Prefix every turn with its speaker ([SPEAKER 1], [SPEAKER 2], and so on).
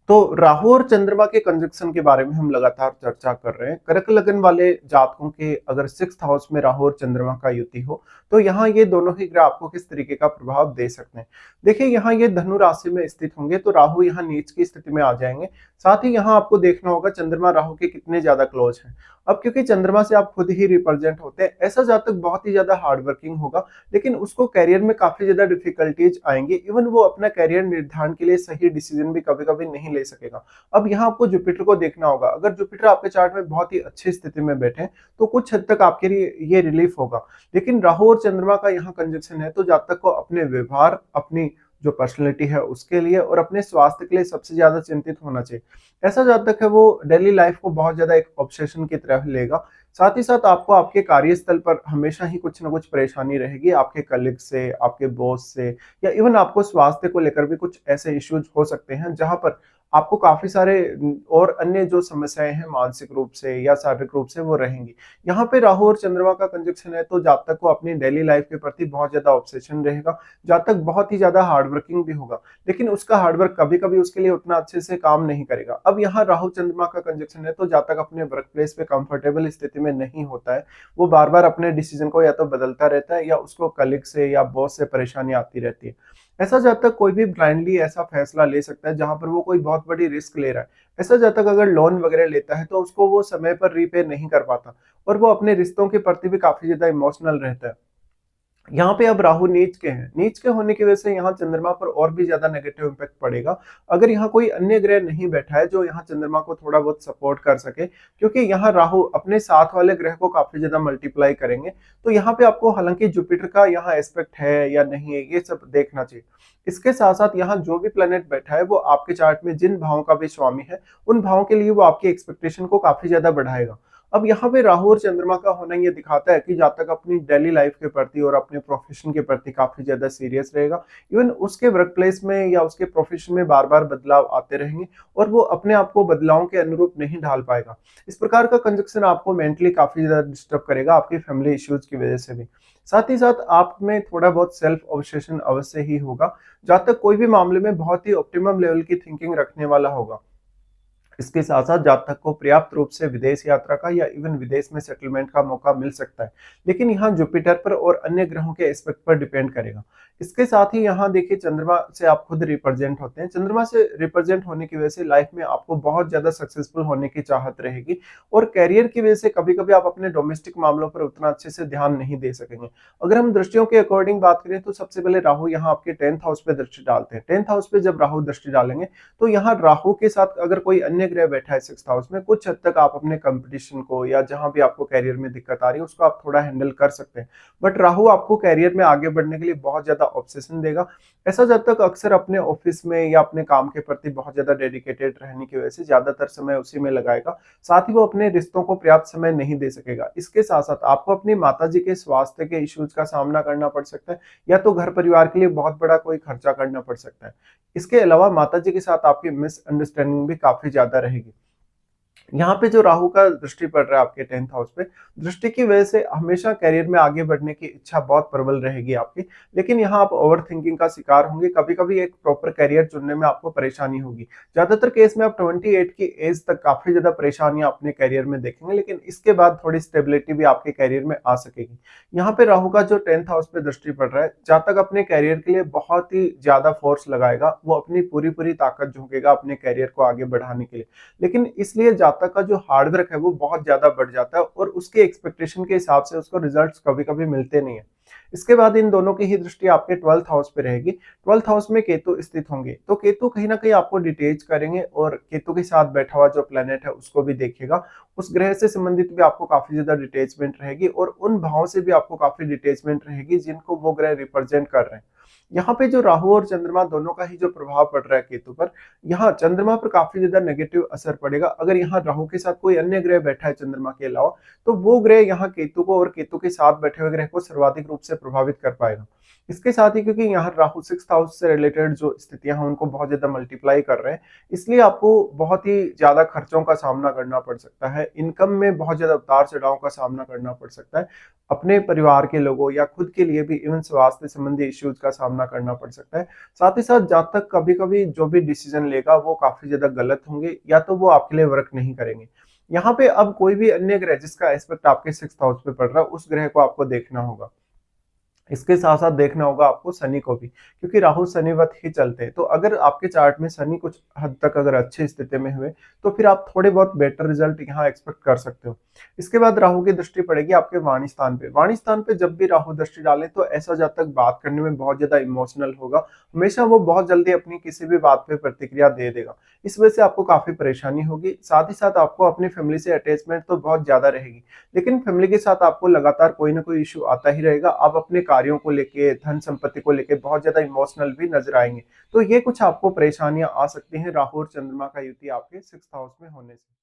[SPEAKER 1] तो राहु और चंद्रमा के कंजक्शन के बारे में हम लगातार चर्चा कर रहे हैं। कर्क लगन वाले जातकों के अगर 6th हाउस में राहु और चंद्रमा का युति हो तो यहाँ ये दोनों ही ग्रह आपको किस तरीके का प्रभाव दे सकते हैं। देखिए, यहाँ ये धनु राशि में स्थित होंगे तो राहु यहाँ नीच की स्थिति में आ जाएंगे। साथ ही यहाँ आपको देखना होगा चंद्रमा राहु के कितने ज्यादा क्लोज हैं। अब क्योंकि चंद्रमा से आप खुद ही रिप्रेजेंट होते हैं, ऐसा जातक बहुत ही ज्यादा हार्ड वर्किंग होगा, लेकिन उसको कैरियर में काफी ज्यादा डिफिकल्टीज आएंगी। इवन वो अपना कैरियर निर्धारण के लिए सही डिसीजन भी कभी कभी नहीं ले सकेगा। अब यहाँ आपको जुपिटर को देखना होगा। अगर जुपिटर आपके चार्ट में बहुत ही अच्छी स्थिति में बैठे हैं तो कुछ हद तक आपके लिए ये रिलीफ होगा। लेकिन राहु और चंद्रमा का यहाँ कंजक्शन है तो जातक को अपने व्यवहार, अपनी जो पर्सनैलिटी है उसके लिए और अपने स्वास्थ्य के लिए सबसे ज्यादा चिंतित होना चाहिए। ऐसा जातक है वो डेली लाइफ को बहुत ज्यादा एक ऑब्सेशन की तरह लेगा। साथ ही साथ आपको आपके कार्यस्थल पर हमेशा ही कुछ ना कुछ परेशानी रहेगी, आपके कलीग से, आपके बॉस से, या इवन आपको स्वास्थ्य को लेकर भी कुछ ऐसे इश्यूज हो सकते हैं जहां पर आपको काफी सारे और अन्य जो समस्याएं हैं मानसिक रूप से या शारीरिक रूप से वो रहेंगी। यहाँ पे राहु और चंद्रमा का कंजक्शन है तो जातक को अपनी डेली लाइफ के प्रति बहुत ज्यादा ऑब्सेशन रहेगा। जातक बहुत ही ज्यादा हार्डवर्किंग भी होगा, लेकिन उसका हार्डवर्क कभी कभी उसके लिए उतना अच्छे से काम नहीं करेगा। अब यहाँ राहु चंद्रमा का कंजक्शन है तो जातक अपने वर्क प्लेस पे कंफर्टेबल स्थिति में नहीं होता है। वो बार बार अपने डिसीजन को या तो बदलता रहता है या उसको कलीग से या बॉस से परेशानी आती रहती है। ऐसा जातक कोई भी ब्लाइंडली ऐसा फैसला ले सकता है जहां पर वो कोई बहुत बड़ी रिस्क ले रहा है। ऐसा जातक अगर लोन वगैरह लेता है तो उसको वो समय पर रीपे नहीं कर पाता और वो अपने रिश्तों के प्रति भी काफी ज्यादा इमोशनल रहता है। यहाँ पे अब राहु नीच के हैं, नीच के होने की वजह से यहाँ चंद्रमा पर और भी ज्यादा नेगेटिव इम्पैक्ट पड़ेगा। अगर यहाँ कोई अन्य ग्रह नहीं बैठा है जो यहाँ चंद्रमा को थोड़ा बहुत सपोर्ट कर सके, क्योंकि यहाँ राहु अपने साथ वाले ग्रह को काफी ज्यादा मल्टीप्लाई करेंगे, तो यहाँ पे आपको हालांकि जुपिटर का यहाँ एस्पेक्ट है या नहीं है ये सब देखना चाहिए। इसके साथ साथ यहाँ जो भी प्लेनेट बैठा है वो आपके चार्ट में जिन भावों का भी स्वामी है उन भावों के लिए वो आपकी एक्सपेक्टेशन को काफी ज्यादा बढ़ाएगा। अब यहाँ पे राहु और चंद्रमा का होना ये दिखाता है कि जातक अपनी डेली लाइफ के प्रति और अपने प्रोफेशन के प्रति काफी ज्यादा सीरियस रहेगा। इवन उसके वर्क प्लेस में या उसके प्रोफेशन में बार बार बदलाव आते रहेंगे और वो अपने आप को बदलावों के अनुरूप नहीं ढाल पाएगा। इस प्रकार का कंजक्शन आपको मेंटली काफी ज्यादा डिस्टर्ब करेगा, आपकी फैमिली इश्यूज की वजह से भी। साथ ही साथ आप में थोड़ा बहुत सेल्फ ऑब्सेशन अवश्य ही होगा। जातक कोई भी मामले में बहुत ही ऑप्टिमम लेवल की थिंकिंग रखने वाला होगा। इसके साथ साथ जातक को पर्याप्त रूप से विदेश यात्रा का या इवन विदेश में सेटलमेंट का मौका मिल सकता है, लेकिन यहाँ जुपिटर पर और अन्य ग्रहों के एस्पेक्ट पर डिपेंड करेगा। इसके साथ ही यहाँ देखिए चंद्रमा से आप खुद रिप्रेजेंट होते हैं। चंद्रमा से रिप्रेजेंट होने की वजह से लाइफ में आपको बहुत ज्यादा सक्सेसफुल होने की चाहत रहेगी और कैरियर की वजह से कभी कभी आप अपने डोमेस्टिक मामलों पर उतना अच्छे से ध्यान नहीं दे सकेंगे। अगर हम दृष्टियों के अकॉर्डिंग बात करें तो सबसे पहले राहु यहाँ आपके 10th हाउस पे दृष्टि डालते हैं। 10th हाउस पे जब राहु दृष्टि डालेंगे तो यहाँ राहु के साथ अगर कोई अन्य ग्रह बैठा है 6th हाउस में, कुछ हद तक आप अपने कंपटीशन को या जहां भी आपको कैरियर में दिक्कत आ रही है उसको आप थोड़ा हैंडल कर सकते हैं। बट राहु आपको कैरियर में आगे बढ़ने के लिए बहुत ज्यादा ऑब्सेशन देगा। ऐसा जब तक अक्सर अपने ऑफिस में या अपने काम के प्रति बहुत ज्यादा डेडिकेटेड रहने की वजह से ज्यादातर समय उसी में लगाएगा। साथ ही वो अपने रिश्तों को पर्याप्त समय नहीं दे सकेगा। इसके साथ साथ आपको अपनी माताजी के स्वास्थ्य के इश्यूज का सामना करना पड़ सकता है या तो घर परिवार के लिए बहुत बड़ा कोई खर्चा करना पड़ सकता है। इसके अलावा माताजी के साथ आपकी मिसअंडरस्टैंडिंग भी काफी ज्यादा रहेगी। यहाँ पे जो राहु का दृष्टि पड़ रहा है आपके 10th हाउस पे, दृष्टि की वजह से हमेशा करियर में आगे बढ़ने की इच्छा बहुत प्रबल रहेगी आपकी, लेकिन यहाँ आप ओवर थिंकिंग का शिकार होंगे। कभी कभी एक प्रॉपर करियर चुनने में आपको परेशानी होगी। ज्यादातर केस में आप 28 की एज तक काफी ज्यादा परेशानियां अपने करियर में देखेंगे, लेकिन इसके बाद थोड़ी स्टेबिलिटी भी आपके करियर में आ सकेगी। यहाँ पे राहु का जो 10th हाउस पे दृष्टि पड़ रहा है, जातक अपने करियर के लिए बहुत ही ज्यादा फोर्स लगाएगा, वो अपनी पूरी पूरी ताकत झोंकेगा अपने करियर को आगे बढ़ाने के लिए। लेकिन इसलिए जातक का जो हार्डवर्क है वो बहुत ज्यादा बढ़ जाता है और उसके एक्सपेक्टेशन के हिसाब से उसको रिजल्ट्स कभी कभी मिलते नहीं है। इसके बाद इन दोनों की ही दृष्टि आपके 12th हाउस पे रहेगी। 12th हाउस में केतु स्थित होंगे तो केतु कहीं ना कहीं आपको डिटेच करेंगे और केतु के साथ बैठा हुआ जो प्लेनेट है उसको भी देखेगा। उस ग्रह से संबंधित भी आपको काफी ज्यादा डिटेचमेंट रहेगी और उन भावों से भी आपको काफी डिटेचमेंट रहेगी जिनको वो ग्रह रिप्रेजेंट कर रहे हैं। यहाँ पे जो राहु और चंद्रमा दोनों का ही जो प्रभाव पड़ रहा है केतु पर, यहाँ चंद्रमा पर काफी ज्यादा नेगेटिव असर पड़ेगा। अगर यहाँ राहु के साथ कोई अन्य ग्रह बैठा है चंद्रमा के अलावा तो वो ग्रह यहाँ केतु को और केतु के साथ बैठे हुए ग्रह को सर्वाधिक रूप से प्रभावित कर पाएगा। इसके साथ ही क्योंकि यहाँ राहु 6th हाउस से रिलेटेड जो स्थितियाँ हैं उनको बहुत ज़्यादा मल्टीप्लाई कर रहे हैं, इसलिए आपको बहुत ही ज़्यादा खर्चों का सामना करना पड़ सकता है। इनकम में बहुत ज़्यादा उतार-चढ़ाव का सामना करना पड़ सकता है। अपने परिवार के लोगों या खुद के लिए भी इवन स्वास्थ्य संबंधी इश्यूज़ का सामना करना पड़ सकता है। साथ ही साथ जहाँ तक कभी-कभी जो भी डिसीज़न लेगा वो काफ़ी ज़्यादा गलत होंगे या तो वो आपके लिए वर्क नहीं करेंगे। यहाँ पे अब कोई भी अन्य ग्रह जिसका एस्पेक्ट आपके 6th हाउस पे पड़ रहा है, उस ग्रह को आपको देखना होगा। इसके साथ-साथ देखना होगा आपको शनि को भी, क्योंकि राहु शनिवत ही चलते हैं। तो अगर आपके चार्ट में शनि कुछ हद तक अगर अच्छी स्थिति में हुए, तो फिर आप थोड़े बहुत बेटर रिज़ल्ट यहाँ एक्सपेक्ट कर सकते हो। इसके बाद राहु की दृष्टि पड़ेगी आपके वाणी स्थान पे। वाणी स्थान पे जब भी राहु दृष्टि डाले तो ऐसा जातक बात करने में बहुत ज़्यादा इमोशनल होगा। हमेशा वो बहुत जल्दी अपनी किसी भी बात पे प्रतिक्रिया दे देगा। इस वजह से आपको काफ़ी परेशानी होगी। साथ ही साथ आपको अपनी फैमिली से अटैचमेंट तो बहुत ज़्यादा रहेगी। लेकिन फैमिली के साथ आपको लगातार कोई ना कोई इश्यू आता ही रहेगा। आप अपने कार्यों को लेके, धन संपत्ति को लेके बहुत ज़्यादा इमोशनल भी नज़र आएँगे। तो ये कुछ आपको परेशानियाँ आ सकती हैं राहु और चंद्रमा का युति आपके 6th हाउस में होने से।